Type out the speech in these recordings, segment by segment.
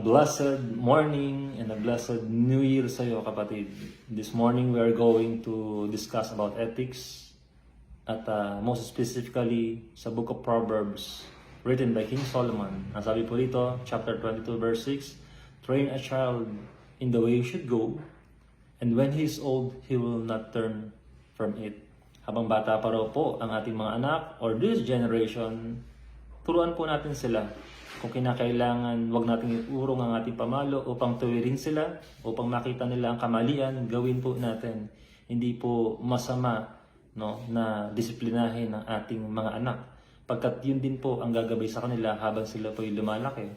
blessed morning and a blessed New Year sa iyo, kapatid. This morning we are going to discuss about ethics at most specifically sa Book of Proverbs written by King Solomon. Ang sabi po dito, chapter 22 verse 6, "Train a child in the way he should go, and when he is old, he will not turn from it." Habang bata pa raw po ang ating mga anak or this generation, turuan po natin sila. Kung kinakailangan, wag nating iurong ang ating pamalo upang tuwirin sila, upang makita nila ang kamalian, gawin po natin. Hindi po masama, no, na disiplinahin ang ating mga anak. Pagkat yun din po ang gagabay sa kanila habang sila po'y lumalaki.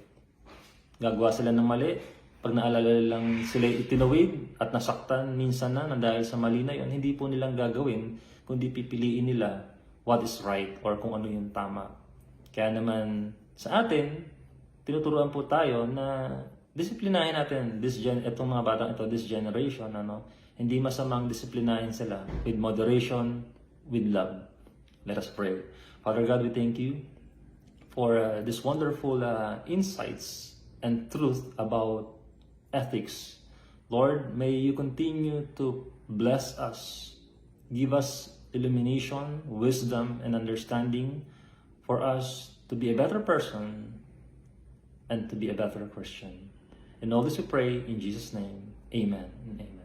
Gagawa sila ng mali, pag naalala lang sila itinawid at nasaktan minsan na dahil sa mali na yun, hindi po nilang gagawin, kundi pipiliin nila what is right or kung ano yung tama. Kaya naman sa atin, tinuturuan po tayo na disiplinahin natin itong mga batang ito, this generation, hindi masamang disiplinahin sila with moderation, with love. Let us pray. Father God, we thank you for this wonderful insights and truth about ethics. Lord, may you continue to bless us, give us illumination, wisdom, and understanding for us to be a better person and to be a better Christian. And all this we pray in Jesus' name. Amen and amen.